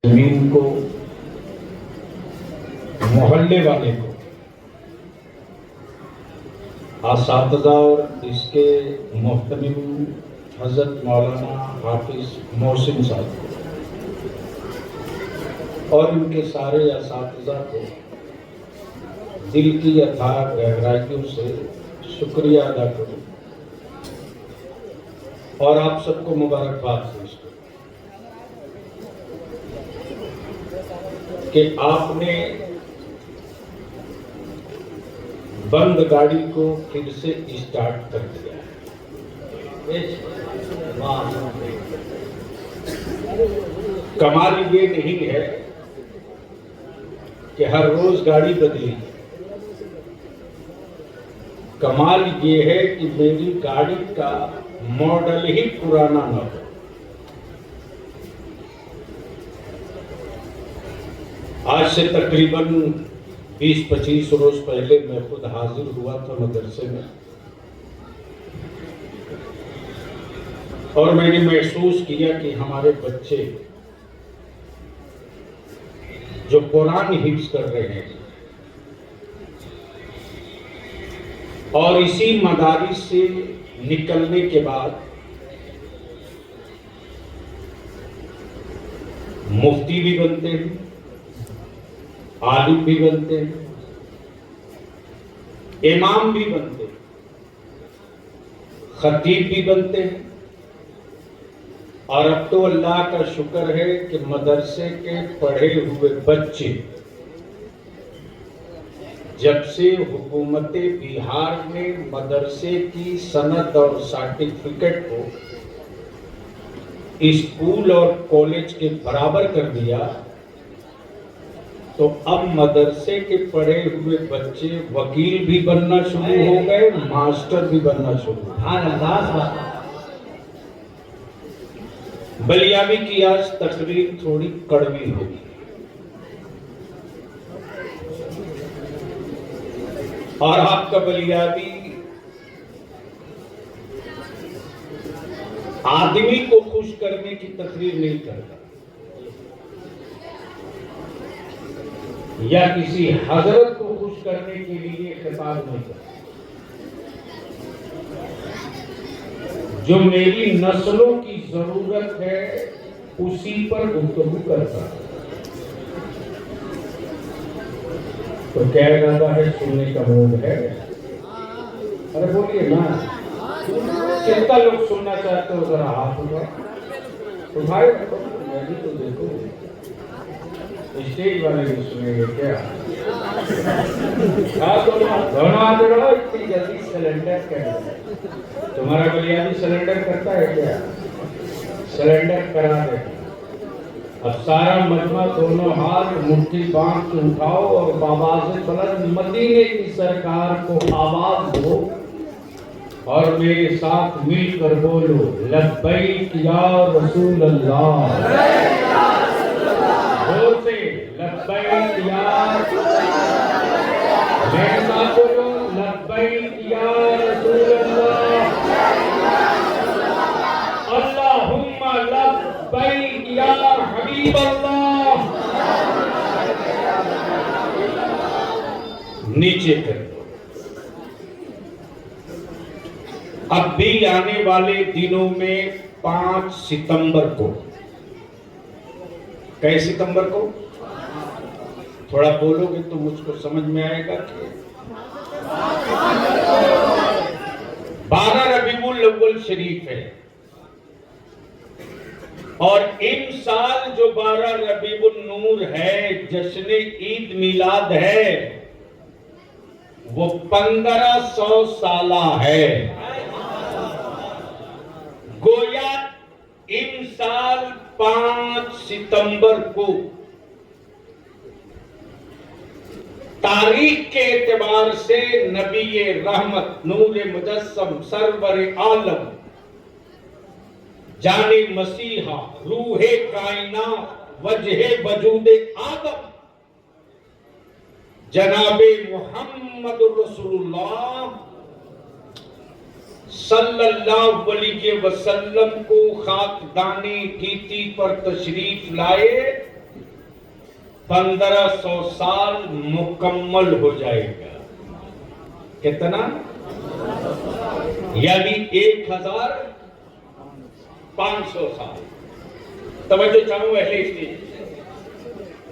زمین کو، محلے والے کو، اساتذہ اور اس کے محترم حضرت مولانا حافظ محسن صاحب کو اور ان کے سارے اساتذہ کو دل کی اتھاہ گہرائیوں سے شکریہ ادا کروں اور آپ سب کو مبارکباد پیش کروں کہ آپ نے بند گاڑی کو پھر سے اسٹارٹ کر دیا ہے۔ کمال یہ نہیں ہے کہ ہر روز گاڑی بدلی، کمال یہ ہے کہ میری گاڑی کا ماڈل ہی پرانا نہ ہو۔ آج سے تقریباً 20-25 روز پہلے میں خود حاضر ہوا تھا مدرسے میں، اور میں نے محسوس کیا کہ ہمارے بچے جو قرآن حفظ کر رہے ہیں اور اسی مدارس سے نکلنے کے بعد مفتی بھی بنتے ہیں، عالم بھی بنتے ہیں، امام بھی بنتے ہیں، خطیب بھی بنتے ہیں، اور اب تو اللہ کا شکر ہے کہ مدرسے کے پڑھے ہوئے بچے جب سے حکومت بہار نے مدرسے کی سند اور سرٹیفکیٹ کو اسکول اور کالج کے برابر کر دیا، تو اب مدرسے کے پڑھے ہوئے بچے وکیل بھی بننا شروع ہو گئے، ماسٹر بھی بننا شروع ہو گئے۔ بلیابی کی آج تقریر تھوڑی کڑوی ہوگی، اور آپ کا بلیابی آدمی کو خوش کرنے کی تقریر نہیں کرتا یا کسی حضرت کو خوش کرنے کے لیے خطاب نہیں کرتا۔ جو میری نسلوں کی ضرورت ہے اسی پر گفتگو کرتا ہے۔ تو کیا ارادہ ہے؟ سننے کا موڈ ہے؟ ارے بولیے نا، کتنا لوگ سننا چاہتے ہو؟ ذرا ہاتھ اٹھائے، میں بھی تو دیکھو، اسٹیج والے بھی سنیں گے کیا؟ دونوں ہاتھ اڑاؤ، اتنی جلدی سلنڈر کر دیں۔ تمہارا بلیابی سلنڈر کرتا ہے کیا؟ سلنڈر کرا دے۔ اب سارا مجمع دونوں ہاتھ مٹھی باندھ کے اٹھاؤ اور بآواز بلند مدینے کی سرکار کو آواز دو، اور میرے ساتھ مل کر بولو، لبیک یا رسول اللہ۔ زور سے لبیک یا رسول اللہ۔ میرے ساتھ بولو، لبیک یا رسول اللہ۔ اللہم لبیک یا حبیب اللہ۔ نیچے کر دو۔ اب بھی آنے والے دنوں میں 5 ستمبر کو، کئی ستمبر کو؟ تھوڑا بولو گے تو مجھ کو سمجھ میں آئے گا کہ 12 ربیع الاول شریف ہے، اور ان سال جو 12 ربیع النور ہے، جشن عید میلاد ہے، وہ 1500 سالہ ہے۔ گویا ان سال 5 ستمبر کو تاریخ کے اعتبار سے نبی رحمت، نور مجسم، سرور عالم، جان مسیحا، روح کائنات، وجہ وجود آدم، جناب محمد رسول اللہ صلی اللہ علیہ وسلم کو خاکدان گیتی پر تشریف لائے 1500 سال مکمل ہو جائے گا. کتنا؟ یعنی 1500 سال. توجہ چاہوں اہل اسٹیج.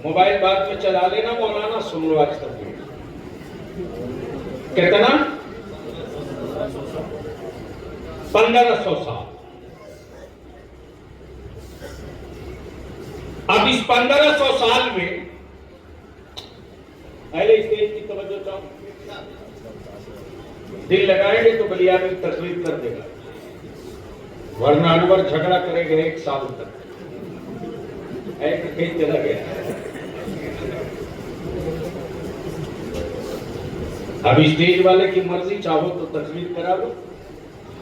موبائل بعد میں چلا لینا مولانا، سن لو آج تک. کتنا؟ 1500 سال. اب اس 1500 سال میں اہل اسٹیج کی توجہ چاہوں. دل لگائیں گے تو بلیامی تقریر کر دے گا، ورنہ انور جھگڑا کرے گا 1 سال تک. کہیں چلا گیا. اب اسٹیج والے کی مرضی، چاہو تو تقریر کرا لو،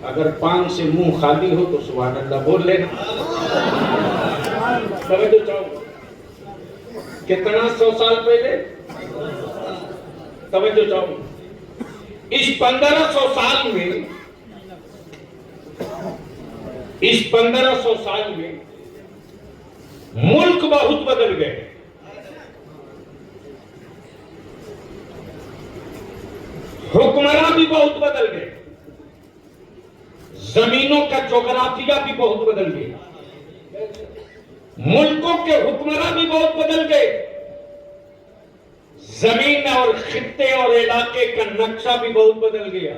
اگر پان سے منہ خالی ہو تو سبحان اللہ بول لینا. توجہ چاہو. کتنا 100 سال پہلے؟ توجہ چاہو. اس 1500 سال میں ملک بہت بدل گئے. حکمراں بھی بہت بدل گئے. زمینوں کا جغرافیہ بھی بہت بدل گیا. ملکوں کے حکمراں بھی بہت بدل گئے. زمین اور خطے اور علاقے کا نقشہ بھی بہت بدل گیا.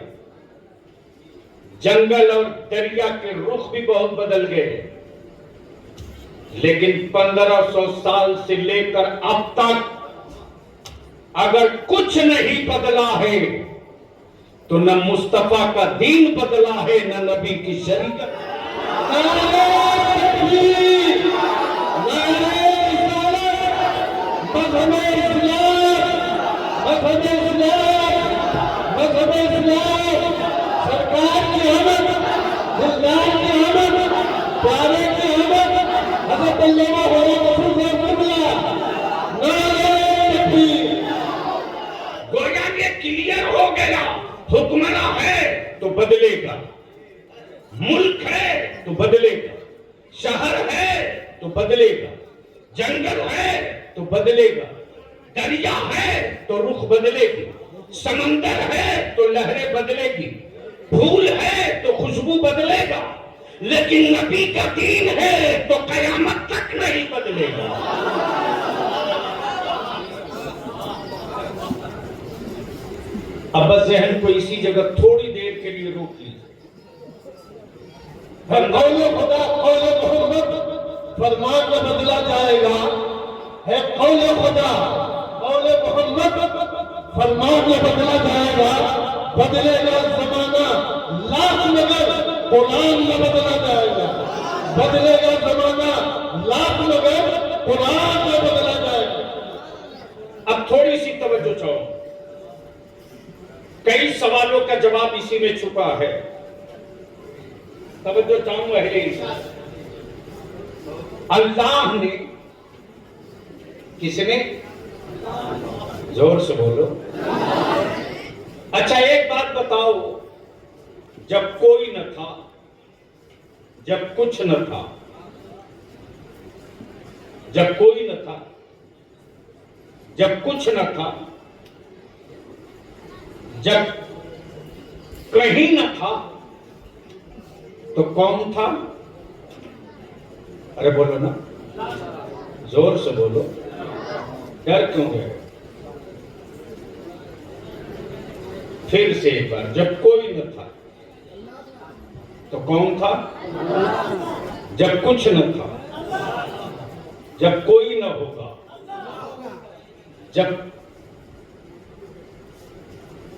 جنگل اور دریا کے رخ بھی بہت بدل گئے. لیکن 1500 سال سے لے کر اب تک اگر کچھ نہیں بدلا ہے تو نہ مصطفیٰ کا دین بدلا ہے، نہ نبی کی شریعت. سرکار کی آمد، اسلام کی آمد، پیارے کی آمد، حضرت علامہ مولانا مسعود صاحب قبلہ. نعرہ تکبیر. گویا یہ کلیئر ہو گیا. حکمراں ہے تو بدلے گا، ملک ہے تو بدلے گا، شہر ہے تو بدلے گا، جنگل ہے تو بدلے گا، دریا ہے تو رخ بدلے گی، سمندر ہے تو لہریں بدلے گی، پھول ہے تو خوشبو بدلے گا. لیکن نبی کا دین ہے تو قیامت تک نہیں بدلے گا. اب بس ذہن کو اسی جگہ تھوڑی دیر کے لیے روک لیجیے. قول خدا، قول محمد فرمان میں بدلا جائے گا. ہے قول خدا، قول محمد فرمان میں بدلا جائے گا. بدلے گا زمانہ لاکھ مگر قرآن میں بدلا جائے گا. بدلے گا زمانہ لاکھ مگر قرآن میں بدلا جائے گا. اب تھوڑی سی توجہ چاہو. کئی سوالوں کا جواب اسی میں چھپا ہے. توجہ چاہوں اہل اسلام. اللہ نے، کس نے؟ زور سے بولو. اچھا ایک بات بتاؤ، جب کوئی نہ تھا، جب کچھ نہ تھا، جب کوئی نہ تھا، جب کچھ نہ تھا، جب کہیں نہ تھا تو کون تھا؟ ارے بولو نا، زور سے بولو. ڈر کیوں ہے؟ پھر سے ایک بار. جب کوئی نہ تھا تو کون تھا؟ جب کچھ نہ تھا، جب کوئی نہ ہوگا، جب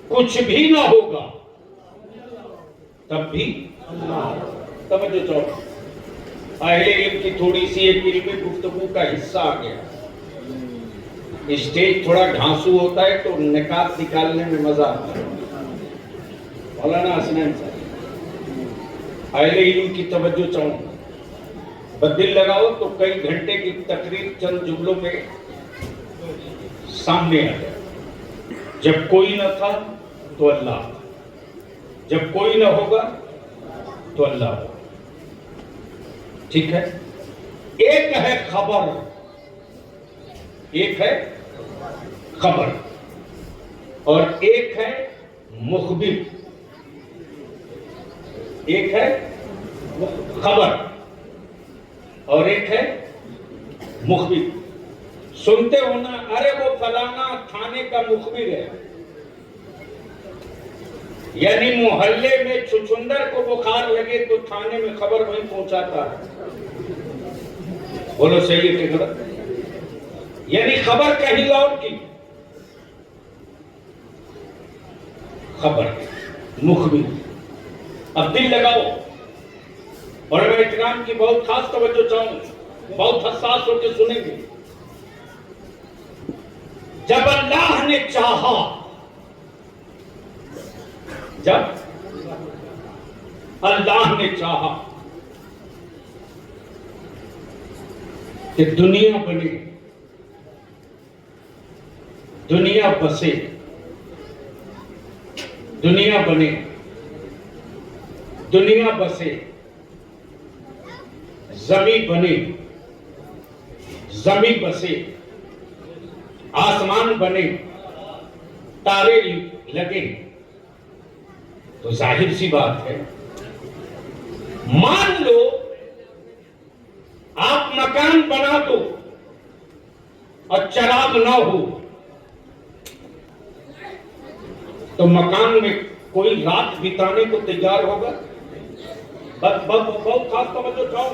کچھ بھی نہ ہوگا تب بھی. توجہ چاہو. اہل علم کی تھوڑی سی ایک علمی گفتگو کا حصہ آ گیا. اسٹیج تھوڑا ڈھانسو ہوتا ہے تو نکات نکالنے میں مزہ آتا ہے. مولانا حسنین صاحب، اہل علم کی توجہ چاہوں. بدل لگاؤ تو کئی گھنٹے کی تقریر چند جملوں میں سامنے آ جائے. جب کوئی نہ تھا تو اللہ، جب کوئی نہ ہوگا تو اللہ ہوگا. ٹھیک ہے. ایک ہے خبر، ایک ہے خبر اور ایک ہے مخبر. ایک ہے خبر اور ایک ہے مخبر. سنتے ہو نا, ارے وہ فلانا تھانے کا مخبر ہے, یعنی محلے میں چھچندر کو بخار لگے تو تھانے میں خبر وہیں پہنچاتا ہے. بولو صحیح ہے کہ غلط؟ یعنی خبر کہیں اور کی, خبر مخبر. اب دل لگاؤ اور میں احترام کی بہت خاص توجہ چاہوں, بہت حساس ہو کے سنیں گے. جب اللہ نے چاہا, جب اللہ نے چاہا کہ دنیا بنے, دنیا بسے, دنیا بنے, دنیا بسے, زمین بنے, زمین بسے, آسمان بنے, تارے لگے, تو ظاہر سی بات ہے, مان لو آپ مکان بنا دو اور چراغ نہ ہو تو مکان میں کوئی رات بتانے کو تیار ہوگا؟ بہت خاص توجہ چاہو,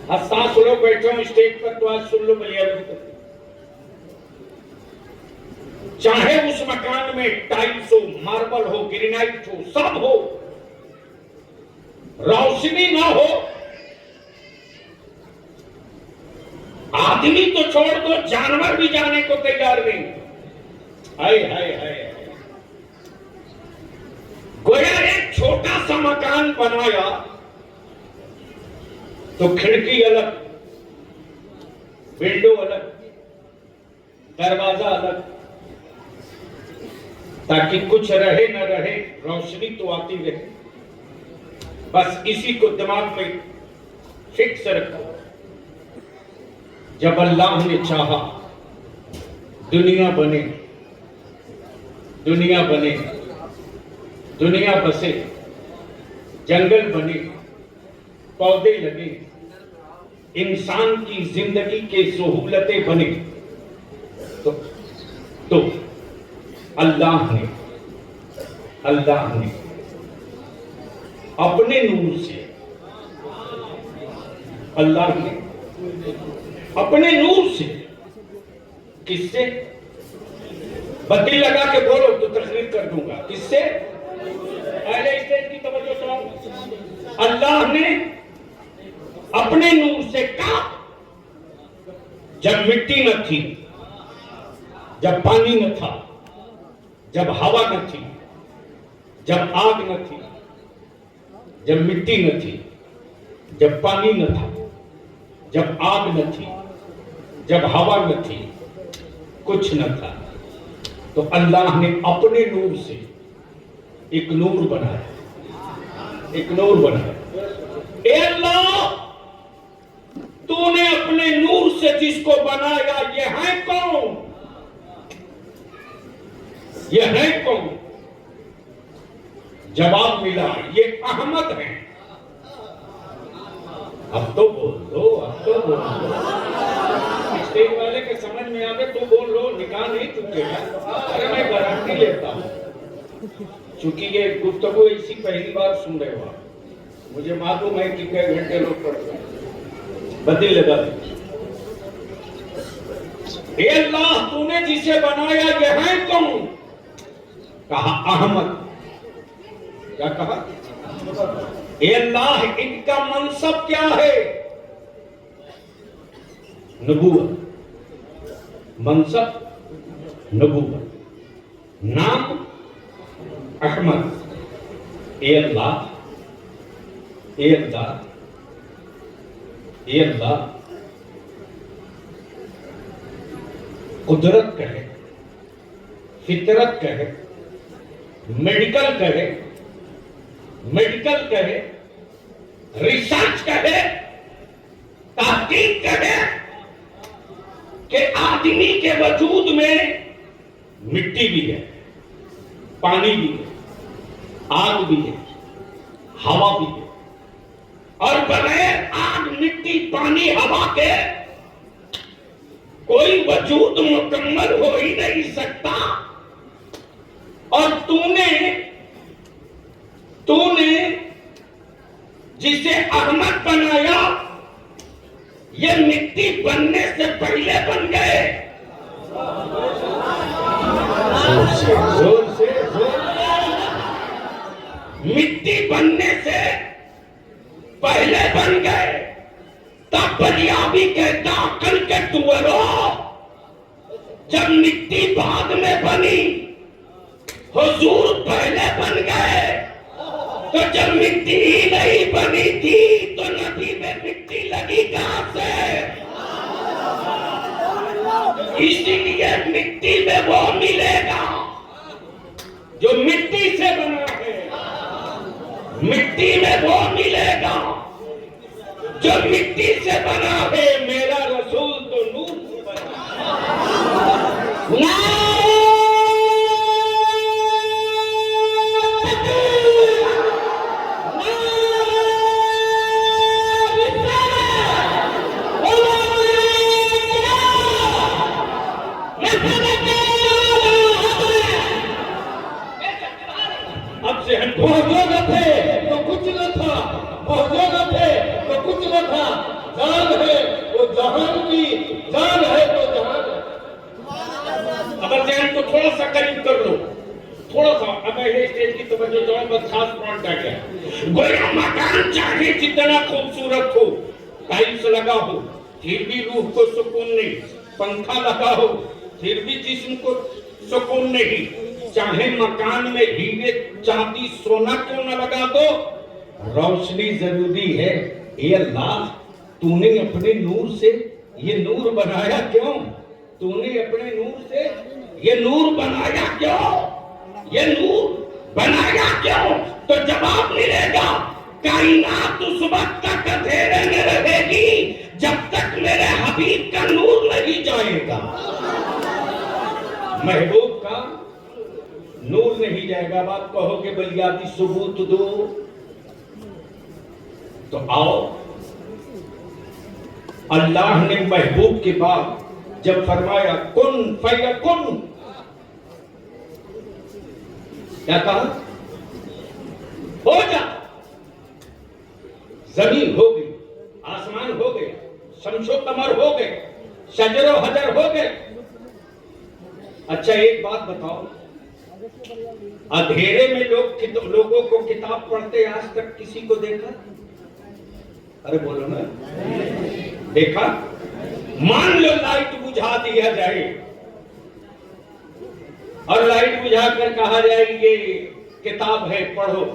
حساس لوگ بیٹھے ہوں اسٹیج پر تو آج سن لو بلیابی. چاہے اس مکان میں ٹائلس ہو, ماربل ہو, گرینائٹ ہو, سب ہو, روشنی نہ ہو, آدمی تو چھوڑ دو, جانور بھی جانے کو تیار نہیں. ہائے ہائے ہائے, گویا ایک چھوٹا سا مکان بنایا تو کھڑکی الگ, ونڈو الگ, دروازہ الگ, تاکہ کچھ رہے نہ رہے روشنی تو آتی رہے. بس اسی کو دماغ میں فکس رکھو. جب اللہ نے چاہا دنیا بنے, دنیا بنے, دنیا بسے, جنگل بنے, پودے لگے, انسان کی زندگی کے سہولتیں بنے, تو اللہ نے اپنے نور سے, اللہ نے اپنے نور سے, کس سے؟ بتی لگا کے بولو تو تقریر کر دوں گا. کس سے؟ اہل اسٹیج کی توجہ چاہوں. اللہ نے اپنے نور سے کہا, جب مٹی نہ تھی, جب پانی نہ تھا, جب ہوا نہ تھی, جب آگ نہ تھی, جب مٹی نہ تھی, جب پانی نہ تھا, جب آگ نہ تھی, جب ہوا نہ تھی, کچھ نہ تھا, تو اللہ نے اپنے نور سے ایک نور بنایا, ایک نور بنایا. اے اللہ, تو نے اپنے نور سے جس کو بنایا, یہ ہے کون؟ یہ ہے کون؟ جواب ملا, یہ احمد ہیں. اب تو بول دو, اب تو بول دو. اسٹیج والے کے سمجھ میں آگے تو بول لو, نکاح نہیں چکے گا. ارے میں گارنٹی لیتا ہوں, چونکہ یہ گفتگو اسی پہلی بار سن رہے ہو, مجھے معلوم ہے کہ کئی گھنٹے لوگ پڑھتے ہیں. بدل لگا دیں. اے اللہ, تو نے جسے بنایا یہ ہے کون؟ کہا احمد. کیا کہا؟ اے اللہ, ان کا منصب کیا ہے؟ نبوت. منصب نبوت, نام احمد. اے اللہ, اے اللہ, اے اللہ, قدرت کہے, فطرت کہے, میڈیکل کہے, میڈیکل کہے, ریسرچ کہے, تحقیق کہے, کہ آدمی کے وجود میں مٹی بھی ہے، پانی بھی ہے، آگ بھی ہے، ہوا بھی ہے، اور بغیر آگ مٹی پانی ہوا کے کوئی وجود مکمل ہو ہی نہیں سکتا. اور تو نے جسے احمد بنایا یہ مٹی بننے سے پہلے بن گئے. زور سے مٹی بننے سے پہلے بن گئے. تب بلیابی کہتا عقل کے ٹورو جب مٹی بعد میں بنی حضور پہلے بن گئے. تو جب مٹی ہی نہیں بنی تھی تو نبی میں مٹی لگی کہاں سے؟ اسی لیے مٹی میں وہ ملے گا جو مٹی سے بنا ہے، مٹی میں وہ ملے گا جو مٹی سے بنا ہے. میرا رسول تو نور سے بنا. اب سے ہم موجود تھے تو کچھ نہ تھا، موجود تھے تو کچھ نہ تھا. جان ہے وہ جہان کی، جان ہے تو جہان ہے. اگر ذہن کو تھوڑا سا قریب کر لو، تھوڑا سا. اگر یہ اسٹیج کی توجہ جو ہے بس خاص پوائنٹ آ گیا. گویا مکان چاہے جتنا خوبصورت ہو، ٹائلس لگا ہو پھر بھی روح کو سکون نہیں، پنکھا لگا ہو پھر بھی جسم کو سکون نہیں. چاہے مکان میں ہیرے چاندی سونا کیوں نہ لگا دو، روشنی ضروری ہے. اے اللہ تو نے اپنے نور سے یہ نور بنایا کیوں؟ تو نے اپنے نور سے یہ نور بنایا کیوں؟ یہ نور بنایا کیوں؟ تو جواب ملے گا کائنات اس وقت تک اندھیرے میں رہے گی جب تک میرے حبیب کا نور نہیں جائے گا. محبوب کا نور نہیں جائے گا. بات کہو کہ بلیادی ثبوت دو تو آؤ. اللہ نے محبوب کے بعد جب فرمایا کن فیکن، کیا کہا؟ ہو جا. زمین ہو گئی، آسمان ہو گئے، شمس و قمر ہو گئے، شجر و حجر ہو گئے. اچھا ایک بات بتاؤ، اندھیرے میں لوگوں کو کتاب پڑھتے آج تک کسی کو دیکھا؟ ارے بولو نا، دیکھا؟ مان لو لائٹ بجھا دیا جائے اور لائٹ بجھا کر کہا جائے یہ کتاب ہے پڑھو،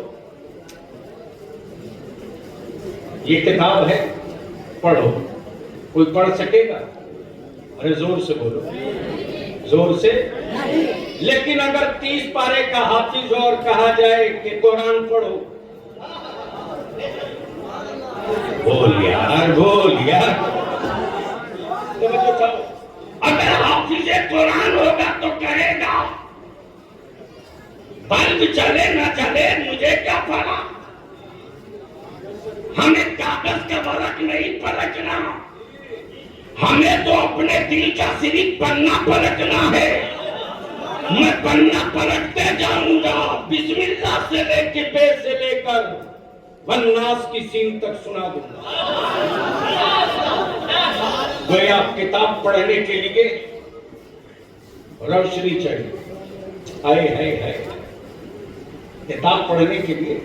یہ کتاب ہے پڑھو، کوئی پڑھ سکے گا؟ ارے زور سے بولو، زور سے. لیکن اگر 30 پارے کا حافظ اور کہا جائے کہ قرآن پڑھو، بول یار بول یار. اگر حافظ قرآن ہوگا تو کہے گا بلب چلے نہ چلے مجھے کیا فرق، ہمیں کاغذ کا ورق نہیں پلٹنا، ہمیں تو اپنے دل کا صرف پنا پلٹنا ہے. میں پنا پلٹتے جاؤں گا بسم اللہ سے لے کے بے سے لے کر والناس کی سین تک سنا دوں گا. گویا کتاب پڑھنے کے لیے روشنی چاہیے. ہائے ہائے ہائے، کتاب پڑھنے کے لیے.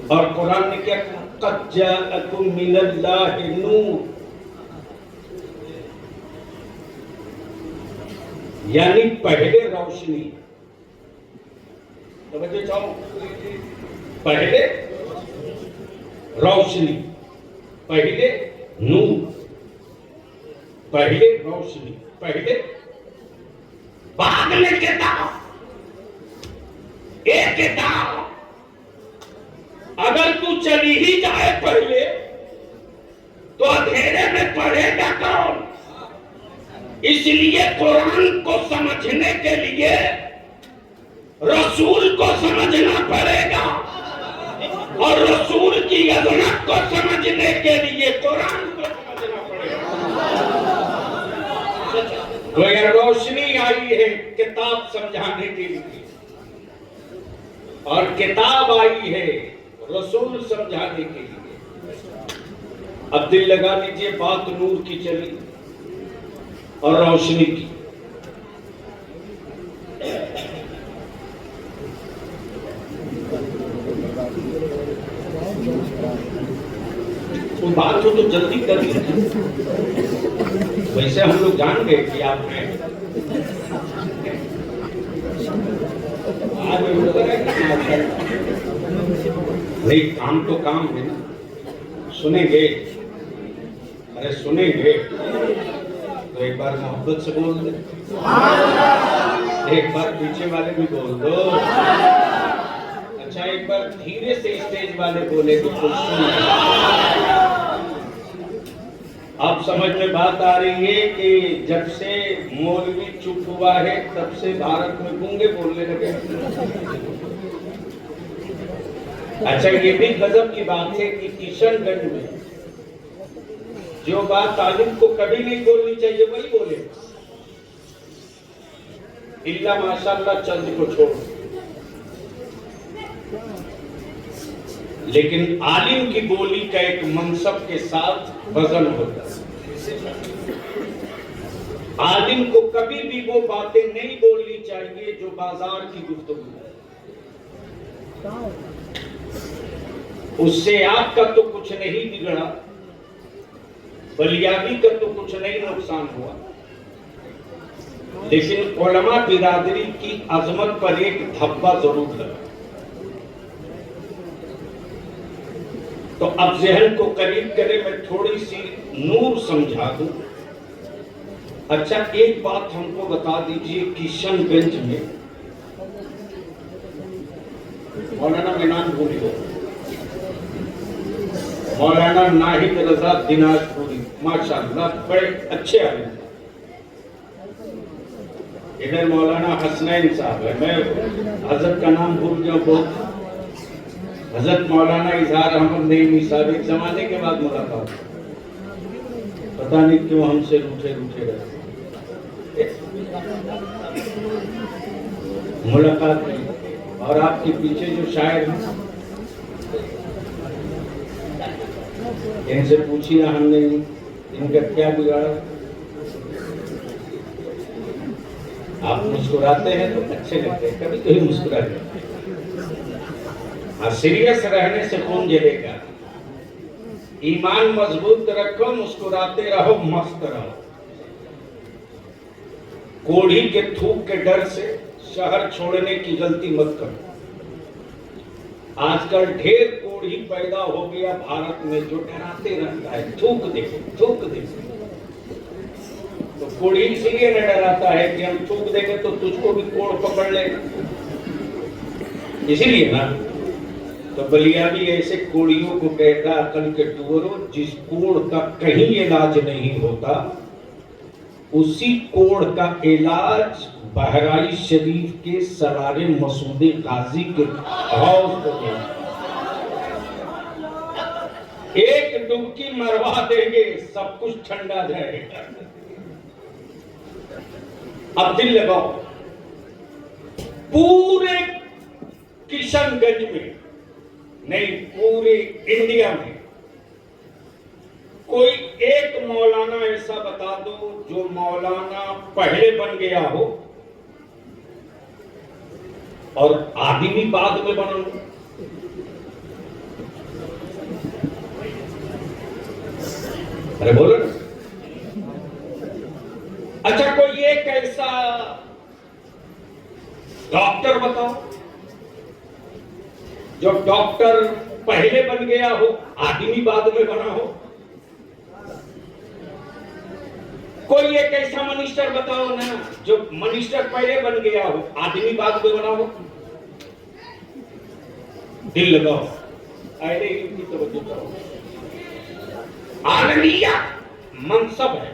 اور قرآن نے کیا کہا؟ قد جاءکم من اللہ نور، یعنی پہلے روشنی. توجہ چاہو، پہلے روشنی، پہلے نور، پہلے روشنی، پہلے بعد میں کتاب. ایک کتاب اگر تو چلی ہی جائے پہلے تو اندھیرے میں پڑھے گا کون؟ اس لیے قرآن کو سمجھنے کے لیے رسول کو سمجھنا پڑے گا، اور رسول کی عظمت کو سمجھنے کے لیے قرآن کو سمجھنا پڑے گا۔ تو یہ روشنی آئی ہے کتاب سمجھانے کے لیے، اور کتاب آئی ہے رسول سمجھانے کے لیے۔ اب دل لگا لیجئے، بات نور کی چلی اور روشنی کی۔ کوئی بات ہو تو جلدی کر لیجیے، ویسے ہم لوگ جان گئے کہ آپ نے نہیں، کام تو کام ہے نا، سنیں گے، ارے سنیں گے تو ایک بار محبت سے بول دیں، ایک بار پیچھے والے بھی بول دو، اچھا ایک بار دھیرے سے اسٹیج والے بولے تو کچھ سنیں۔ آپ سمجھ میں بات آ رہی ہے کہ جب سے مولوی چپ ہوا ہے تب سے بھارت میں گونگے بولنے لگے۔ اچھا یہ بھی غضب کی بات ہے کہ کشن گنج میں جو بات عالم کو کبھی نہیں بولنی چاہیے وہی بولے، الا ماشاءاللہ چند کو چھوڑ، لیکن عالم کی بولی کا ایک منصب کے ساتھ وزن ہوتا ہے۔ عالم کو کبھی بھی وہ باتیں نہیں بولنی چاہیے جو بازار کی گفتگو ہے، اس سے آپ کا تو کچھ نہیں بگڑا، بلیابی کا تو کچھ نہیں نقصان ہوا، لیکن علماء برادری کی عظمت پر ایک دھبا ضرور لگا۔ تو اب ذہن کو قریب کرے میں تھوڑی سی نور سمجھا دوں۔ اچھا ایک بات ہم کو بتا دیجئے، کشن گنج میں مولانا میں نام بھول گیا، مولانا ناہید رضا دیناج پوری، ماشاءاللہ بڑے اچھے عالم ہیں۔ ادھر مولانا حسنین صاحب ہے، میں حضرت کا نام بھول گیا بہت، حضرت مولانا اظہار احمد نعیمی صاحب، ایک زمانے کے بعد ملاقات، پتہ نہیں کیوں ہم سے روٹھے رہتے، ملاقات نہیں۔ اور آپ کے پیچھے جو شاعر ہیں ان سے پوچھیے، ہم نے ان کا کیا بگاڑا؟ آپ مسکراتے ہیں تو اچھے لگتے ہیں، کبھی کبھی مسکرا جائے، سیریس رہنے سے خون جلے گا، ایمان مضبوط رکھو، مسکراتے رہو، مست رہو، کوڑھی کے تھوک کے ڈر سے شہر چھوڑنے کی غلطی مت کرو۔ آج کل ڈھیر کوڑھی پیدا ہو گیا بھارت میں جو ڈراتے رہتا ہے، تھوک دے تھوک دے، تو کوڑھی اس لیے نہ ڈراتا ہے کہ ہم تھوک دیں گے تو تجھ کو بھی کوڑ پکڑ لے گا، اسی لیے نا۔ تو بلیابی ایسے کوڑیوں کو کہتا عقل کے ٹورو، جس کوڑ کا کہیں علاج نہیں ہوتا اسی کوڑ کا علاج بہرائچ شریف کے سرار مسعود غازی کے حوض کو دیں، ایک ڈبکی مروا دیں گے سب کچھ ٹھنڈا جائے گا۔ اب دل لگاؤ، پورے کشن گنج میں نہیں، پورے انڈیا میں کوئی ایک مولانا ایسا بتا دو جو مولانا پہلے بن گیا ہو اور آدمی بعد میں بنا ہو۔ ارے بولو نا۔ اچھا کوئی ایک ایسا ڈاکٹر بتاؤ جو ڈاکٹر پہلے بن گیا ہو آدمی بعد میں بنا ہو۔ کوئی ایک ایسا منسٹر بتاؤ نا جو منسٹر پہلے بن گیا ہو آدمی بعد میں بنا ہو۔ دل لگاؤ، اہل علم کی توجہ کرو، عالمیت منصب ہے،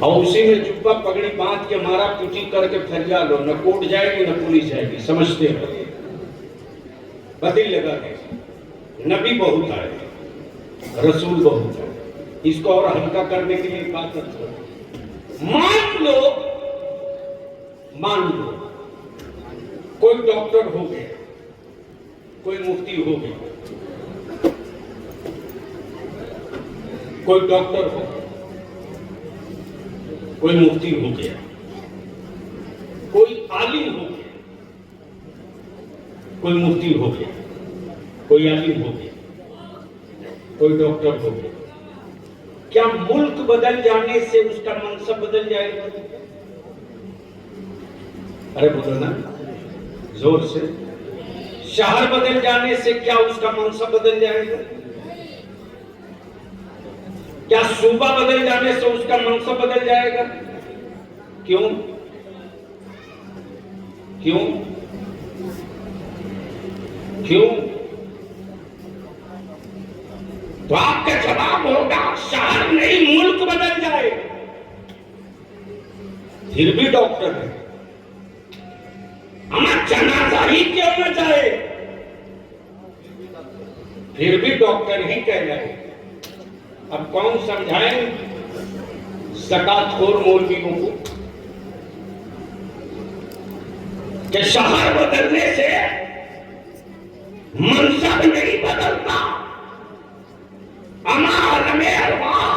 اور اسی میں جبہ پگڑی باندھ کے مارا پٹی کر کے پھریا لو، نہ کوٹ جائے گی نہ پولیس جائے گی، سمجھتے ہو؟ بدل لگا ہے، نبی بہت آئے، رسول بہت آئے، اس کو اور ہلکا کرنے کے لیے بات کرتے ہو۔ مان لو کوئی ڈاکٹر ہو گیا، کوئی مفتی ہو گیا، کوئی ڈاکٹر ہو گیا، کوئی مفتی ہو گیا، کوئی عالم ہو گیا، کوئی مفتی ہو گیا، کوئی عالم ہو گیا، کوئی ڈاکٹر ہو گیا، کیا ملک بدل جانے سے اس کا منصب بدل جائے گا؟ ارے بولو نا زور سے، شہر بدل جانے سے کیا اس کا منصب بدل جائے گا؟ کیا صوبہ بدل جانے سے اس کا منصب بدل جائے گا؟ کیوں؟ کیوں؟ کیوں؟ تو آپ کا جواب ہوگا شہر نہیں ملک بدل جائے، پھر بھی ڈاکٹر ہے، ہمارا جنازہ ہی کیوں نہ جائے، پھر بھی ڈاکٹر ہی کہہ جائے۔ اب کون سمجھائیں زکات خور مولویوں کو کہ شہر بدلنے سے منصب نہیں بدلتا، عالم ارواح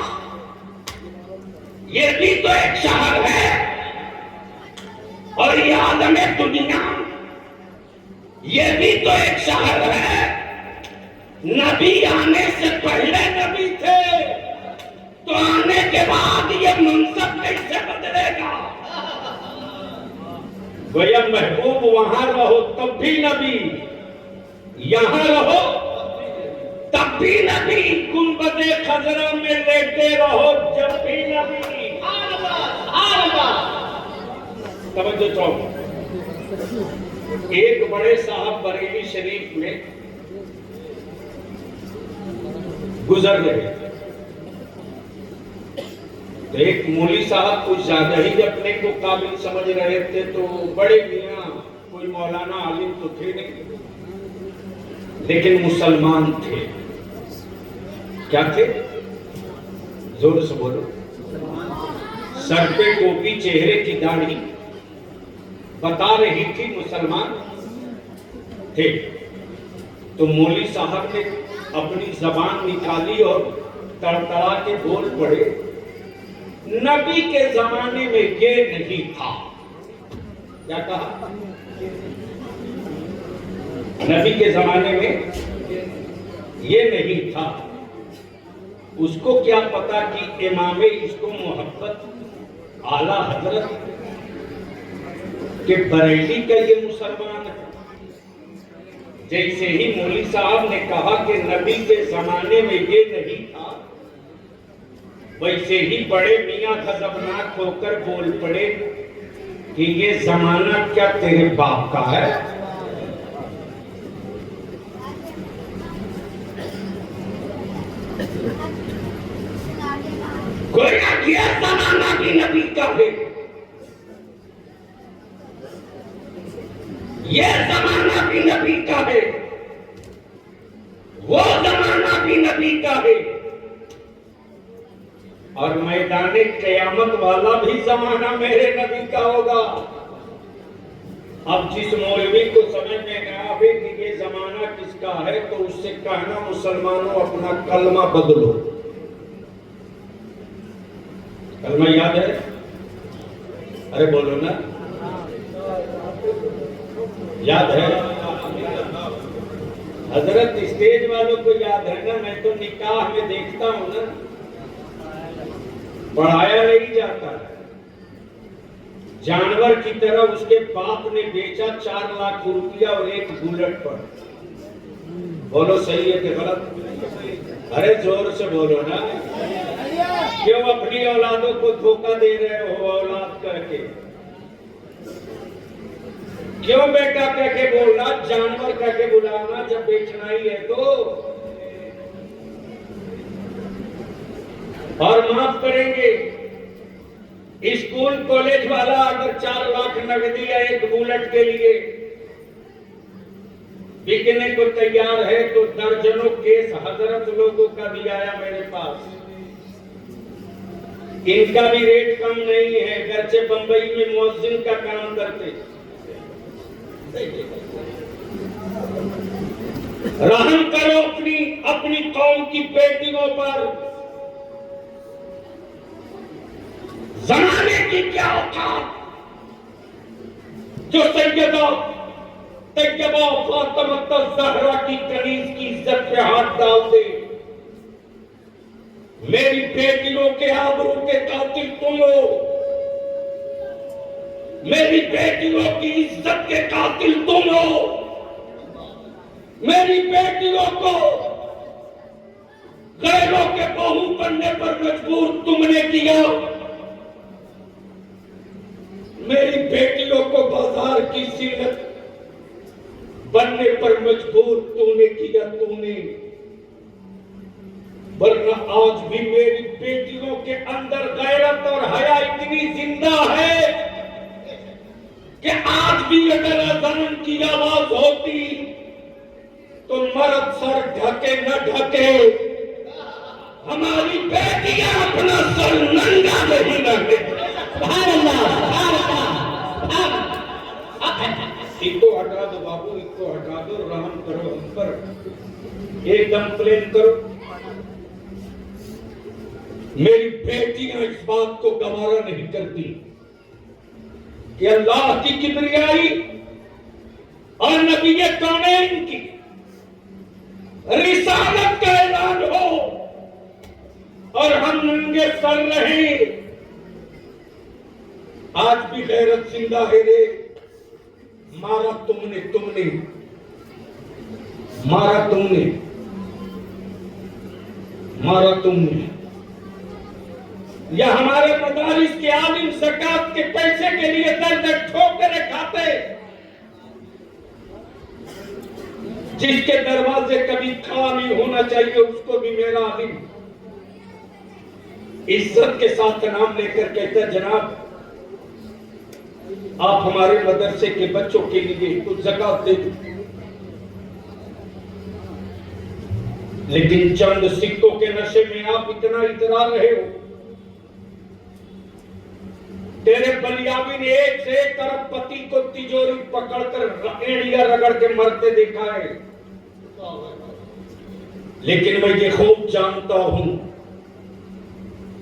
یہ بھی تو ایک شہر ہے، اور یہ عالم دنیا یہ بھی تو ایک شہر ہے۔ نبی آنے سے پہلے نبی تھے تو آنے کے بعد یہ منصب کیسے بدلے گا؟ گویا محبوب وہاں رہو تب بھی نبی، یہاں رہو تب بھی نبی، گنبد خضرا میں لیٹے رہو جب بھی نبی۔ توجہ چاہو، ایک بڑے صاحب بریلی شریف میں گزر رہے تھے، تو ایک مولی صاحب کچھ زیادہ ہی اپنے کو قابل سمجھ رہے تھے، تو بڑے میاں کوئی مولانا عالم تو تھے نہیں لیکن مسلمان تھے۔ کیا تھے؟ زور سے بولو۔ سر پہ ٹوپی، چہرے کی داڑھی بتا رہی تھی مسلمان تھے۔ تو مولی صاحب نے اپنی زبان نکالی اور تڑتڑا کے بول پڑے، نبی کے زمانے میں یہ نہیں تھا۔ کیا کہا؟ نبی کے زمانے میں یہ نہیں تھا۔ اس کو کیا پتا کہ امام اس کو محبت اعلی حضرت کہ بریلی کا یہ مسلمان ہے۔ جیسے ہی مولی صاحب نے کہا کہ نبی کے زمانے میں یہ نہیں تھا، ویسے ہی بڑے میاں غضبناک ہو کر بول پڑے کہ یہ زمانہ کیا تیرے باپ کا ہے؟ گویا یہ زمانہ بھی نبی کا ہے، یہ زمانہ بھی نبی کا ہے، وہ زمانہ بھی نبی کا ہے، اور میدان قیامت والا بھی زمانہ میرے نبی کا ہوگا۔ اب جس مولوی کو سمجھ میں نہ آئے کہ یہ زمانہ کس کا ہے تو اس سے کہنا مسلمانوں اپنا کلمہ بدلو۔ کلمہ یاد ہے؟ ارے بولو نا، یاد ہے؟ حضرت اسٹیج والوں کو یاد ہے نا؟ میں تو نکاح میں دیکھتا ہوں نا، پڑھایا نہیں جاتا، جانور کی طرح اس کے باپ نے بیچا 4 لاکھ روپیہ اور ایک بلٹ پر۔ بولو صحیح ہے کہ غلط؟ ارے زور سے بولو نا، کیوں اپنی اولادوں کو دھوکہ دے رہے ہو اولاد کر کے؟ کیوں بیٹا کہہ کے بولنا، جانور کہہ کے بلانا جب بیچنا ہی ہے تو؟ اور معاف کریں گے اسکول کالج والا اگر 4 لاکھ نقدی یا 1 بولٹ کے لیے بکنے کو تیار ہے تو درجنوں کیس حضرت لوگوں کا بھی آیا میرے پاس. ان کا بھی ریٹ کم نہیں ہے، گرچہ بمبئی میں مؤذن کا کام کرتے. رحم کرو اپنی قوم کی بیٹیوں پر. زمانے کی کیا اوقات جو سیدہ طیبہ فاطمہ الزہرا کی کنیز کی عزت پہ ہاتھ ڈال دے. میری بیٹیوں کے آبرو کے قاتل تم ہو، میری بیٹیوں کی عزت کے قاتل تم ہو. میری بیٹیوں کو غیروں کے بہو بننے پر مجبور تم نے کیا. میری بیٹیوں کو بازار کی زینت بننے پر مجبور تو نے کیا. تو نے ورنہ آج بھی میری بیٹیوں کے اندر غیرت اور حیا اتنی زندہ ہے کہ آج بھی اگر اذان کی آواز ہوتی تو مرد سر ڈھکے نہ ڈھکے ہماری بیٹیاں اپنا سر ننگا نہیں رکھے. سبحان اللہ، سبحان اللہ. ایک کو ہٹا دو بابو، ایک کو ہٹا دو. رحم کرو ہم پر، ایک دم پلین کرو. میری بیٹیاں اس بات کو گوارا نہیں کرتی کہ اللہ کی کبریائی اور نبی کونین کی رسالت کا اعلان ہو اور ہم ننگے سر رہیں. آج بھی غیرت زندہ ہے رے. مارا تم نے مارا تم نے یا ہمارے مدارس کے عالم زکات کے پیسے کے لیے در در ٹھوکریں کھاتے. جس کے دروازے کبھی کھڑا نہیں ہونا چاہیے اس کو بھی میرا عالم عزت کے ساتھ نام لے کر کہتا ہے جناب آپ ہمارے مدرسے کے بچوں کے لیے کچھ زکات دے دیں. لیکن چند سکوں کے نشے میں آپ اتنا اترا رہے ہو. تیرے بلیابی نے ایک سے ایک طرف پتی کو تجوری پکڑ کر ایڑیاں رگڑ کے مرتے دیکھا ہے. لیکن میں یہ خوب جانتا ہوں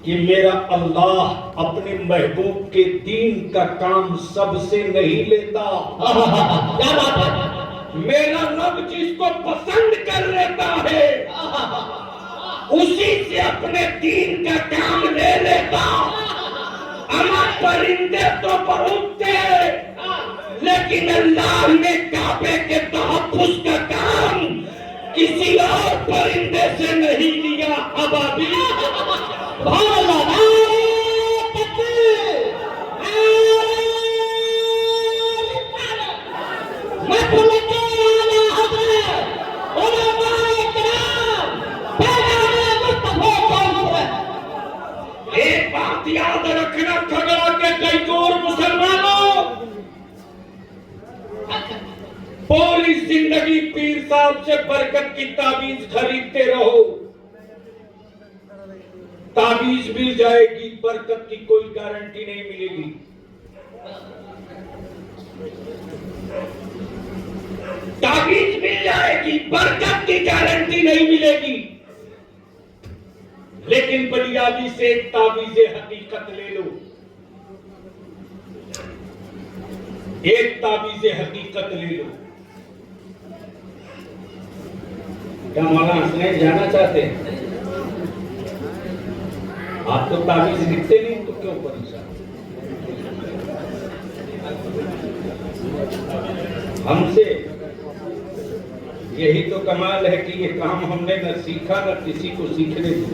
کہ میرا اللہ اپنے محبوب کے دین کا کام سب سے نہیں لیتا. میرا رب جس کو پسند کر لیتا ہے اسی سے اپنے دین کا کام لے لیتا. ہمارے پرندے تو پروتے لیکن اللہ نے کعبے کے تحفظ کا کام کسی اور پرندے سے نہیں لیا. ابابیل ایک بات یاد رکھنا کھگڑا کے کئی اور مسلمانوں پوری زندگی پیر صاحب سے برکت کی تعویذ خریدتے رہو. تعویذ مل جائے گی، برکت کی کوئی گارنٹی نہیں ملے گی. تعویذ مل جائے گی، برکت کی گارنٹی نہیں ملے گی. لیکن بلیابی سے ایک تعویذ حقیقت لے لو. ایک تعویذ حقیقت لے لو. کیا مولانا حسنین جانا چاہتے ہیں؟ آپ تو تعویذ لکھتے نہیں تو کیوں پریشان؟ ہم سے یہی تو کمال ہے کہ یہ کام ہم نے نہ سیکھا نہ کسی کو سیکھنے دیا.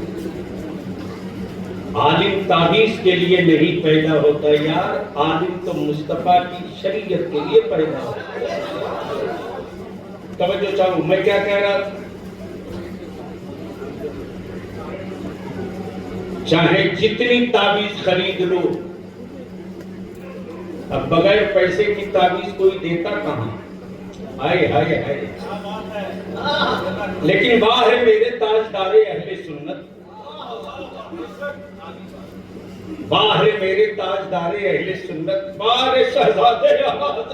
عالم تعویذ کے لیے نہیں پیدا ہوتا یار، عالم تو مصطفیٰ کی شریعت کے لیے پیدا ہوتا ہے. توجہ چاہوں میں کیا کہہ رہا تھا؟ چاہے جتنی تعویذ خرید لو اب بغیر پیسے کی تعویذ کوئی دیتا کہاں؟ ہائے ہائے ہائے. لیکن واہ ہے میرے تاجدار اہل سنت، واہ ہے میرے تاجدار اہل سنت، واہ رے شہزادے حضرت،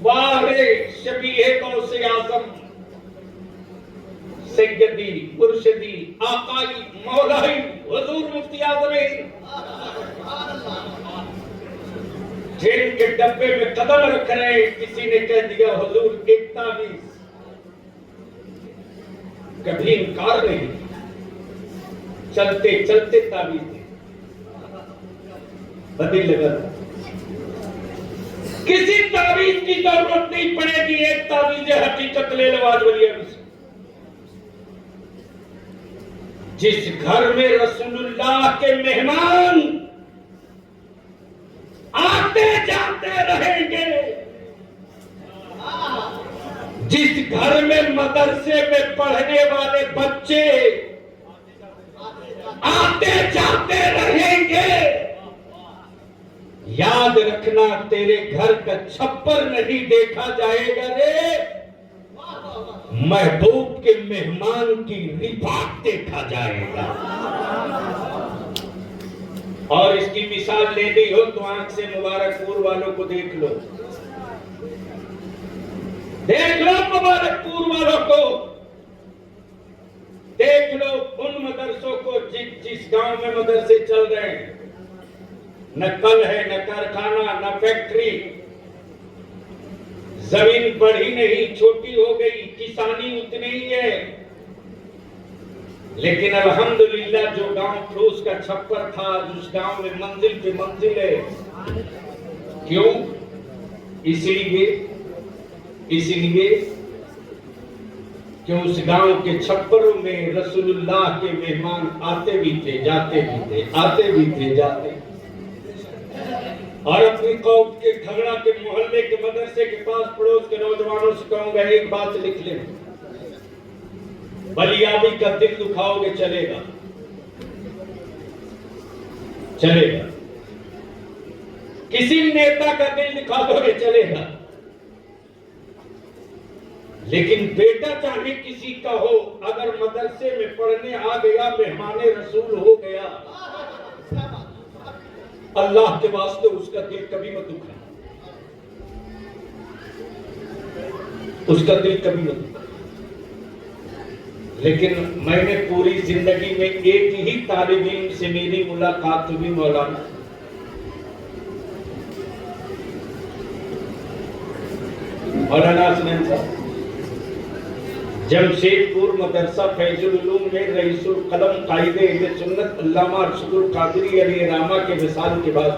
واہ رے شبیہ غوث اعظم سیدی مرشدی آقائی مولائی حضور مفتی اعظم جن کے ڈبے میں قدم رکھ رہے کسی نے کہہ دیا حضور ایک تعویذ، کبھی انکار نہیں، چلتے چلتے تعویذ دے بدل لگا. کسی تعویذ کی ضرورت نہیں پڑے گی، ایک تعویذ حقیقت لے لو آج ولی ابھی سے. جس گھر میں رسول اللہ کے مہمان آتے جاتے رہیں گے، جس گھر میں مدرسے میں پڑھنے والے بچے آتے جاتے رہیں گے، یاد رکھنا تیرے گھر کا چھپر نہیں دیکھا جائے گا رے، محبوب کے مہمان کی رفاقت دیکھا جائے گا. اور اس کی مثال لینی ہو تو آنکھ سے مبارک پور والوں کو دیکھ لو، دیکھ لو مبارک پور والوں کو، دیکھ لو ان مدرسوں کو جس گاؤں میں مدرسے چل رہے ہیں، نہ کل ہے نہ کارخانہ نہ فیکٹری، زمین بڑھی نہیں چھوٹی ہو گئی، کسانی اتنی ہی ہے، لیکن الحمدللہ جو گاؤں پھروس کا چھپر تھا اس گاؤں میں منزل پہ منزل ہے. کیوں؟ اس لیے کہ اس گاؤں کے چھپروں میں رسول اللہ کے مہمان آتے بھی تھے جاتے بھی تھے، آتے بھی تھے جاتے. اور اپنی قوم کے جھگڑا کے محلے کے مدرسے کے پاس پڑوس کے نوجوانوں سے کہوں گا ایک بات لکھ لیں، بلیابی کا دل دکھاؤ گے چلے گا، چلے گا. کسی نیتا کا دل دکھا دو گے چلے گا، لیکن بیٹا چاہے کسی کا ہو اگر مدرسے میں پڑھنے آ گیا مہمان رسول ہو گیا، اللہ کے واسطے اس کا دل کبھی مت دکھا، اس کا دل کبھی مت دکھا. لیکن میں نے پوری زندگی میں ایک ہی طالب علم سے میری ملاقات ہوئی، مولانا حسنین صاحب، جمشید پور مدرسہ فیض العلوم میں رئیس القلم قائد اہل سنت علامہ ارشد القادری علیہ رحمہ کے وصال کے بعد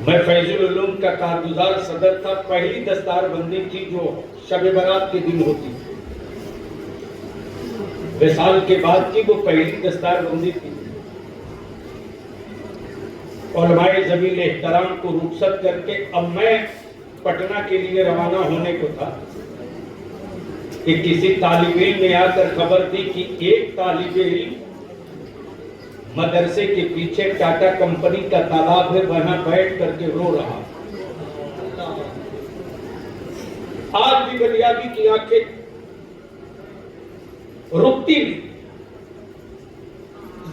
میں فیض العلوم کا کارگزار صدر تھا. پہلی دستار بندی تھی جو شب برات کے دن ہوتی، وصال کے بعد کی وہ پہلی دستار بندی تھی. علماء ذویل احترام کو رخصت کر کے اب میں پٹنہ کے لیے روانہ ہونے کو تھا کہ کسی طالب علم نے آ کر خبر دی کہ ایک طالب علم مدرسے کے پیچھے ٹاٹا کمپنی کا تالاب ہے وہاں بیٹھ کر کے رو رہا. آج بھی بلیابی کی آنکھیں رکتی نہیں.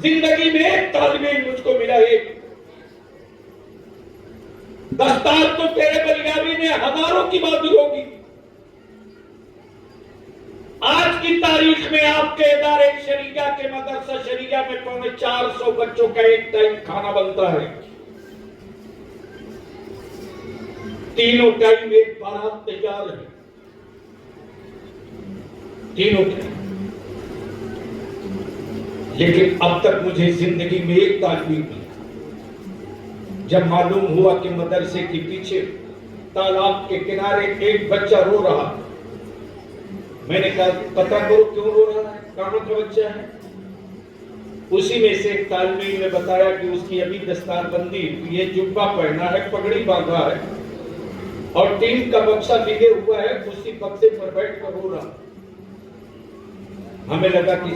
زندگی میں ایک طالب علم مجھ کو ملا، ایک دستار تو تیرے بلیابی میں ہزاروں کی بات ہوگی. آج کی تاریخ میں آپ کے ادارے شریعہ کے مدرسہ شریعہ میں 450 بچوں کا ایک ٹائم کھانا بنتا ہے، تینوں ٹائم ایک بارات تیار ہے، تینوں ٹائم. لیکن اب تک مجھے زندگی میں ایک طالب علم جب معلوم ہوا کہ مدرسے کے پیچھے تالاب کے کنارے ایک بچہ رو رہا، میں نے کہا پتہ کرو کیوں رو رہا ہے، کہاں کا بچہ ہے. اسی میں سے ایک طالب علم نے بتایا کہ اس کی ابھی دستار بندی، یہ جبہ پہنا ہے، پگڑی باندھا ہے اور ٹین کا بکسہ لیے ہوا ہے، اسی بکسے پر بیٹھ کر رو رہا. ہمیں لگا کہ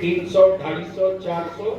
300, 250, 400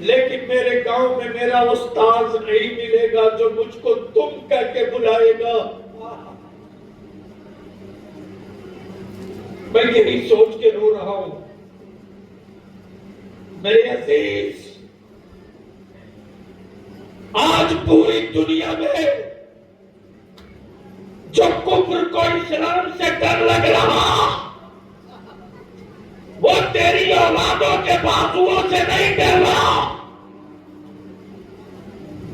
لیکن میرے گاؤں میں میرا استاذ نہیں ملے گا جو مجھ کو تم کہہ کے بلائے گا. میں یہی سوچ کے رو رہا ہوں میرے عزیز. آج پوری دنیا میں جو کفر کو اسلام سے ڈر لگ رہا وہ تیری اولادوں کے بازوؤں سے نہیں ڈر رہا,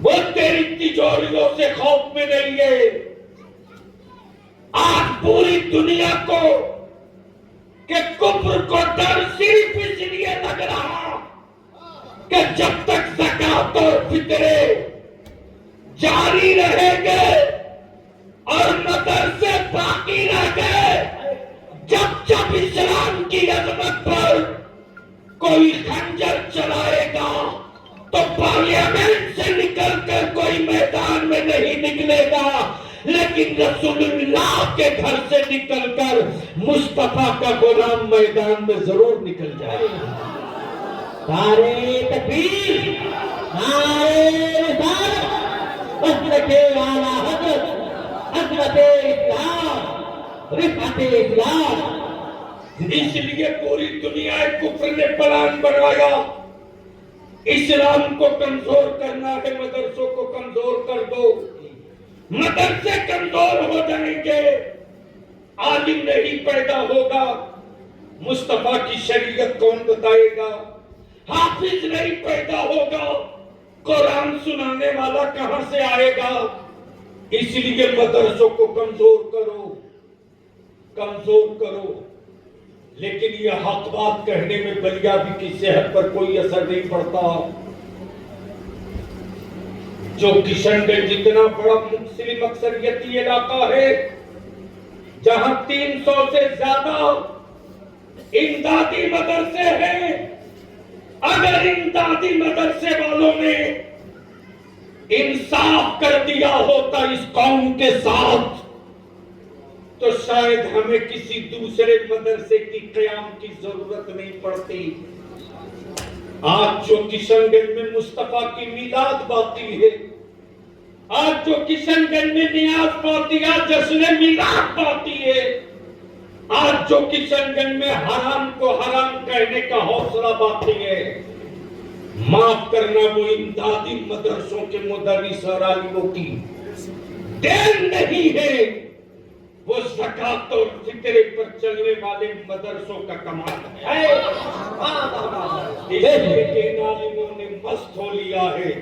وہ تیری تجوریوں سے خوف میں نہیں ہے. آج پوری دنیا کو کہ کفر کو ڈر صرف اس لیے لگ رہا کہ جب تک زکات اور فطرے جاری رہیں گے اور مدرسے باقی رہ گئے, جب اسلام کی عظمت پر کوئی خنجر چلائے گا تو پارلیمنٹ سے نکل کر کوئی میدان میں نہیں نکلے گا, لیکن رسول اللہ کے گھر سے نکل کر مصطفیٰ کا غلام میدان میں ضرور نکل جائے گا. نعرے تکبیر, نعرے رسالت, حضرت اعلیٰ حضرت حضرت اسلام, رفعت اسلام. اس لیے پوری دنیا کفر نے پلان بنایا اسلام کو کمزور کرنا ہے. مدرسوں کو کمزور کر دو, مدرسے کمزور ہو جائیں گے, عالم نہیں پیدا ہوگا, مصطفیٰ کی شریعت کون بتائے گا, حافظ نہیں پیدا ہوگا, قرآن سنانے والا کہاں سے آئے گا. اس لیے مدرسوں کو کمزور کرو, کمزور کرو. لیکن یہ حق بات کہنے میں بلیابی کی صحت پر کوئی اثر نہیں پڑتا. جو کشن گنج اتنا بڑا مسلم اکثریتی علاقہ ہے جہاں 300 سے زیادہ امدادی مدرسے ہیں, اگر امدادی مدرسے والوں نے انصاف کر دیا ہوتا اس قوم کے ساتھ تو شاید ہمیں کسی دوسرے مدرسے کی قیام کی ضرورت نہیں پڑتی. آج جو کشن گنج میں مصطفیٰ کی میلاد باقی ہے, آج جو کشن گنج میں نیاز فاتحہ جشن میلاد باقی ہے, آج جو کشن گنج میں حرام کو حرام کہنے کا حوصلہ باقی ہے, معاف کرنا وہ امدادی مدرسوں کے مدرس اور عالموں کی دیر نہیں ہے, وہ زکات اور فطرے پر چلنے والے مدرسوں کا کمال ہے. اس لیے کہ ان عالموں نے مست ہو لیا ہے.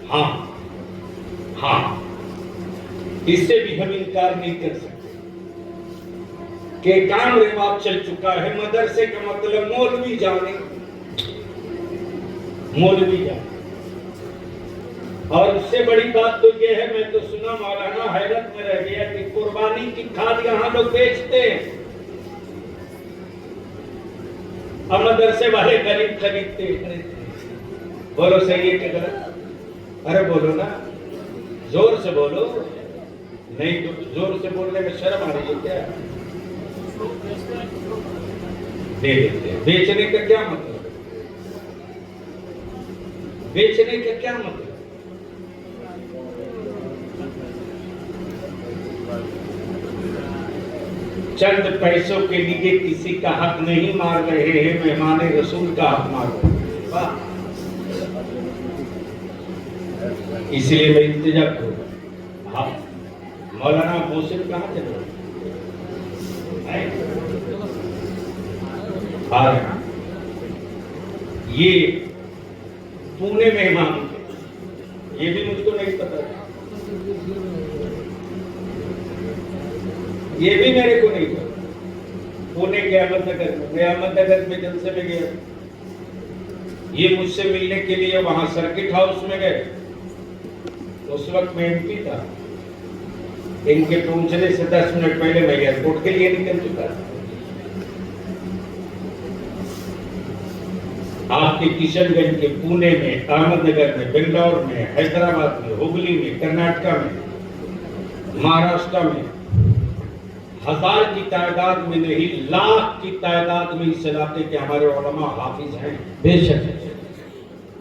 ہاں ہاں, اس سے بھی ہم انکار نہیں کر سکتے کہ ایک عام رواج چل چکا ہے, مدرسے کا مطلب مولوی جانے, مولوی جانے. اور اس سے بڑی بات تو یہ ہے, میں تو سنا مولانا حیرت میں رہ گیا کہ قربانی کی کھاد یہاں لوگ بیچتے ہیں اور مدرسے والے غریب خریدتے ہیں. بولو صحیح ہے کہ غلط؟ ارے بولو نا, زور سے بولو. نہیں تو زور سے بولنے میں شرم آ رہی ہے کیا؟ دے دیتے ہیں. بیچنے کا کیا مطلب؟ بیچنے کا کیا مطلب؟ چند پیسوں کے لیے کسی کا حق نہیں مار رہے ہیں, مہمان رسول کا حق مار رہے ہیں. اس لیے میں التجا کروں, مولانا محسن کہاں چلے آ رہے ہیں؟ یہ پونے میں امام تھے, یہ بھی مجھ کو نہیں پتا, یہ بھی میرے کو نہیں پتا. پونے کے احمد نگر میں احمد نگر میں جلسے میں گیا, یہ مجھ سے ملنے کے لیے وہاں سرکٹ ہاؤس میں گئے. اس وقت میں ایم پی تھا, ان کے پہنچنے سے 10 منٹ پہلے میں ایئرپورٹ کے لیے نکل چکا تھا. آپ کے کشن گنج کے, پونے میں, احمد نگر میں, بنگلور میں, حیدرآباد میں, ہگلی میں, کرناٹکا میں, مہاراشٹر میں 1000 کی تعداد میں نہیں, لاکھ کی تعداد میں اس علاقے کے ہمارے علماء حافظ ہیں. بے شک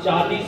40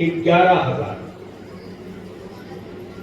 11,000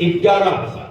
11,000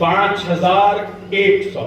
5,100।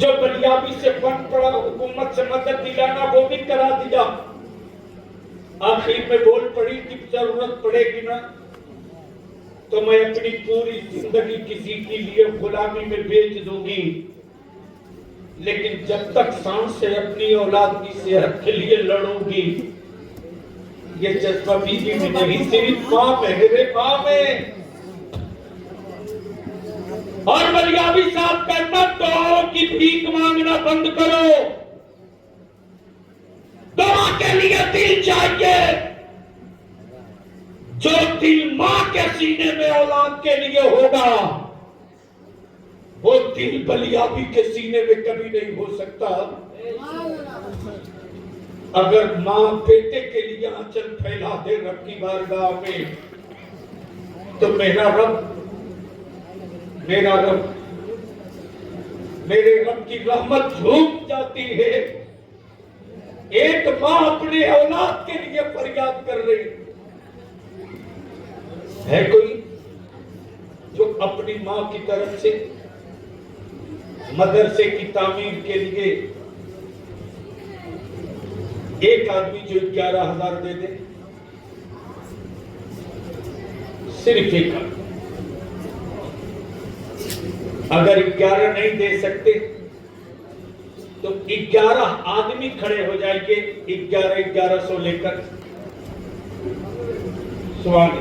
جو بلیابی سے بن پڑا حکومت سے مدد دلانا وہ بھی کرا دیا. آخر میں بول پڑی کہ ضرورت پڑے گی نا تو میں اپنی پوری زندگی کسی کے لیے غلامی میں بیچ دوں گی، لیکن جب تک سانس ہے اپنی اولاد کی صحت کے لیے لڑوں گی. یہ جذبہ بیوی میں نہیں، صرف ماں میں میرے ماں میں. اور بلیابی صاحب کہنا دعاؤں کی بھیک مانگنا بند کرو، دعا کے لیے دل چاہیے. جو دل ماں کے سینے میں اولاد کے لیے ہوگا وہ دل بلیابی کے سینے میں کبھی نہیں ہو سکتا. اگر ماں بیٹے کے لیے آنچل پھیلا دے رب کی بارگاہ میں تو میرے رب کی رحمت جھوم جاتی ہے. ایک ماں اپنے اولاد کے لیے فریاد کر رہی ہے. کوئی جو اپنی ماں کی طرف سے مدرسے کی تعمیر کے لیے ایک آدمی جو 11,000 دے دے؟ صرف ایک آدمی. اگر 11 نہیں دے سکتے تو 11 آدمی کھڑے ہو جائیے 1100 لے کر. سوال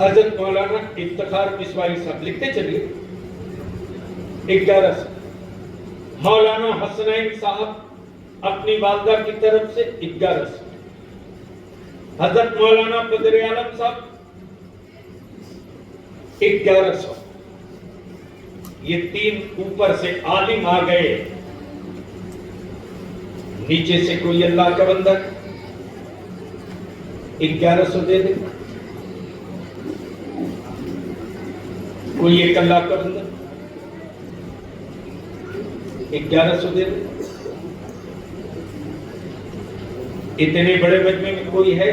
حضرت مولانا افتخار بسوائی صاحب لکھتے چلیے 1100. مولانا حسنین صاحب اپنی والدہ کی طرف سے 1100. حضرت مولانا بدر عالم صاحب 1100. یہ 3 اوپر سے عالم آ گئے، نیچے سے کوئی اللہ کا بندہ 1100 دے دے. کوئی ایک اللہ کا بندہ 1100 دے دے. اتنے بڑے مجمع میں کوئی ہے؟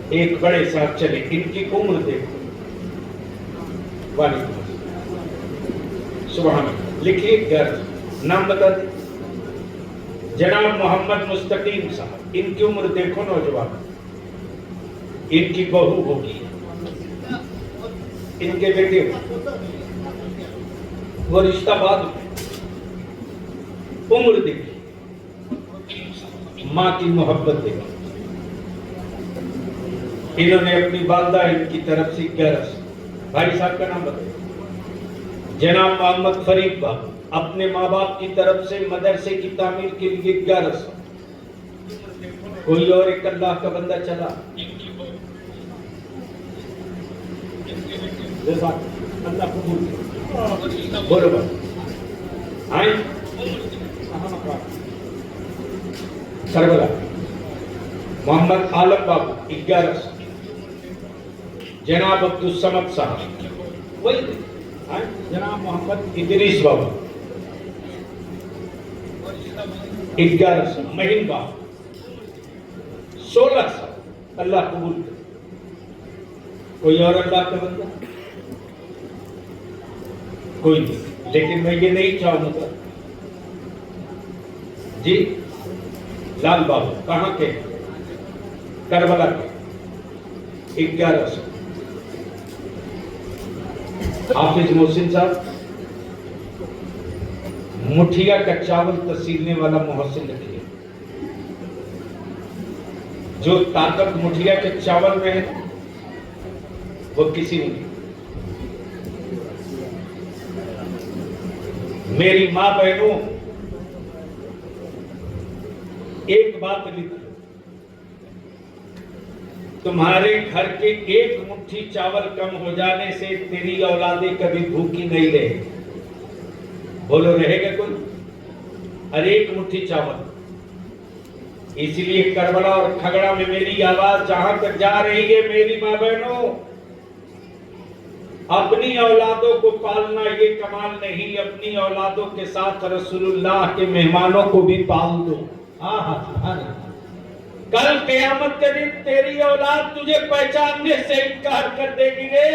ایک بڑے صاحب چلے، ان کی عمر دیکھو. سبحان اللہ. لکھیے 1100. نام بتا دیں. جناب محمد مستقیم صاحب، ان کی عمر دیکھو نوجوان. ان کی بہو ہوگی، ان کے بیٹے وہ رشتہ بعد میں. عمر دیکھیے، ماں کی محبت دیکھیے. انہوں نے اپنی والدہ ان کی طرف سے 1100. بھائی صاحب کا نام بتائیے. جناب محمد فرید بابو اپنے ماں باپ کی طرف سے مدرسے کی تعمیر کے لیے 1100. کوئی اور ایک اللہ کا بندہ چلا. اللہ قبول بولو بھائی. کربلا محمد عالم بابو 1100. جناب عبد الصمد صاحب وہی. جناب محمد ادریس بابو 1100. مہین بابو 1600. اللہ قبول کرے. کوئی اور اللہ کا بندہ؟ کوئی نہیں. لیکن میں یہ نہیں چاہوں گا جی. لال بابو کہاں کے؟ کربلا کے 1100. حافظ محسن صاحب مٹھیا کا چاول تسیلنے والا محسن رکھیے. جو طاقت مٹھیا کے چاول میں ہے وہ کسی میں نہیں. میری ماں بہنوں ایک بات لکھ لو، تمہارے گھر کے ایک مٹھی چاول کم ہو جانے سے تیری اولادیں کبھی بھوکی نہیں رہے. بولو رہے گا کوئی؟ ہر ایک مٹھی چاول. اس لیے کربلا اور کھگڑا میں میری آواز جہاں تک جا رہی ہے میری ماں بہنوں، اپنی اولادوں کو پالنا یہ کمال نہیں، اپنی اولادوں کے ساتھ رسول اللہ کے مہمانوں کو بھی پال دو. کل قیامت کے دن تیری اولاد تجھے پہچاننے سے انکار کر دے گی رے،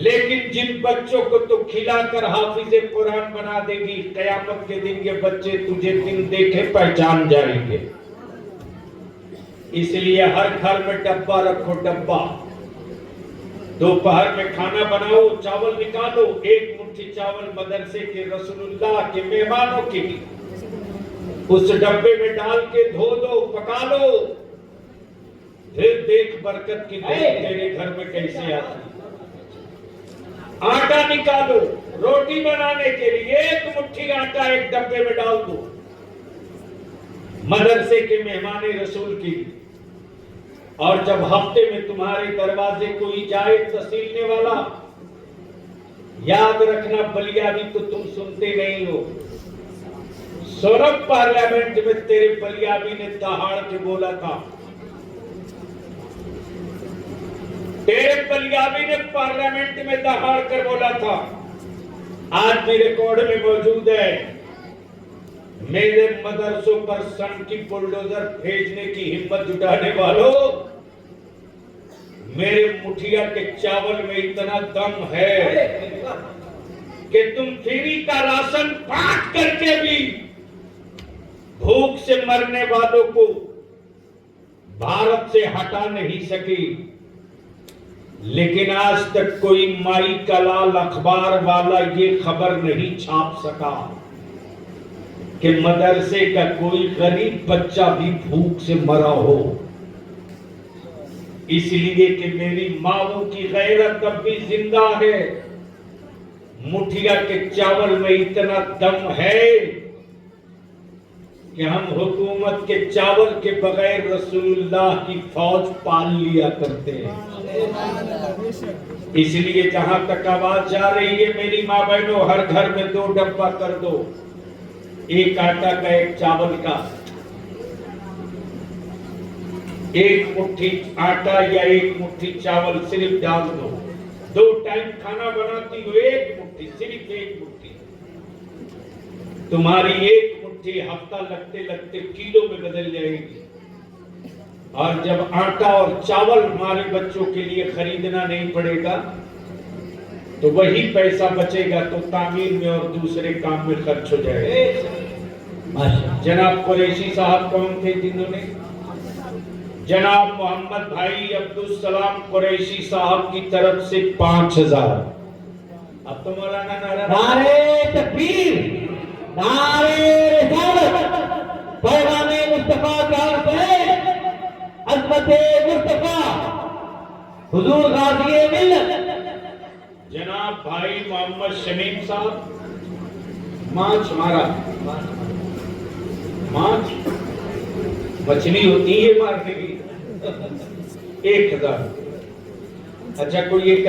لیکن جن بچوں کو تو کھلا کر حافظ قرآن بنا دے گی، قیامت کے دن یہ بچے تجھے دن دیکھے پہچان جائیں گے۔ اس لیے ہر گھر میں ڈبہ رکھو، ڈبہ۔ دوپہر میں کھانا بناؤ، چاول نکالو، ایک مٹھی چاول مدرسے کے رسول اللہ کے مہمانوں کے لیے اس ڈبے میں ڈال کے دھو دو، پکا لو، پھر دیکھ برکت کی دیر تیرے گھر میں کیسے آتی۔ آٹا نکالو، روٹی بنانے کے لیے ایک مٹھی آٹا ایک ڈبے میں ڈال دو، مدرسے کے مہمان رسول کی۔ اور جب ہفتے میں تمہارے دروازے کوئی جائے تسیلنے والا، یاد رکھنا بلیابی تو تم سنتے نہیں ہو۔ سورب پارلیمنٹ میں تیرے بلیابی نے دہاڑ کے بولا تھا، تیرے بلیابی نے پارلیمنٹ میں دہاڑ کر بولا تھا، آج بھی ریکارڈ میں موجود ہے، میرے مدرسوں پر سن کی بلڈوزر بھیجنے کی ہمت جٹانے والوں، میرے مٹھیا کے چاول میں اتنا دم ہے کہ تم فری کا راشن بانٹ کر کے بھی بھوک سے مرنے والوں کو بھارت سے ہٹا نہیں سکی۔ لیکن آج تک کوئی مائی کا لال اخبار والا یہ خبر نہیں چھاپ سکا کہ مدرسے کا کوئی غریب بچہ بھی بھوک سے مرا ہو۔ اس لیے کہ میری ماؤں کی غیرت اب بھی زندہ ہے، مٹھیا کے چاول میں اتنا دم ہے کہ ہم حکومت کے چاول کے بغیر رسول اللہ کی فوج پال لیا کرتے ہیں۔ اس لیے جہاں تک آواز جا رہی ہے میری ماں بہنوں، ہر گھر میں 2 ڈبہ کر دو، ایک آٹا کا ایک چاول کا، ایک مٹھی آٹا یا ایک مٹھی چاول صرف ڈال دو، 2 ٹائم کھانا بناتی ہو، ایک مٹھی، صرف ایک مٹھی، تمہاری ایک مٹھی ہفتہ لگتے لگتے کلو میں بدل جائے گی۔ اور جب آٹا اور چاول ہمارے بچوں کے لیے خریدنا نہیں پڑے گا تو وہی پیسہ بچے گا تو تعمیر میں اور دوسرے کام میں خرچ ہو جائے گا۔ جناب قریشی صاحب کون تھے جنہوں نے؟ جناب محمد بھائی عبدالسلام قریشی صاحب کی طرف سے 5000۔ اب تو مولانا نعرے تکبیر، نعرے رسالت، پیغام مصطفیٰ کا عرض ہے، عظمت مصطفیٰ، حضور غازی ملت۔ جناب بھائی محمد شمیم صاحب، مانچ مارا، مانچ مچھلی ہوتی ہے مارنے کی، 1000۔ اچھا کوئی ایک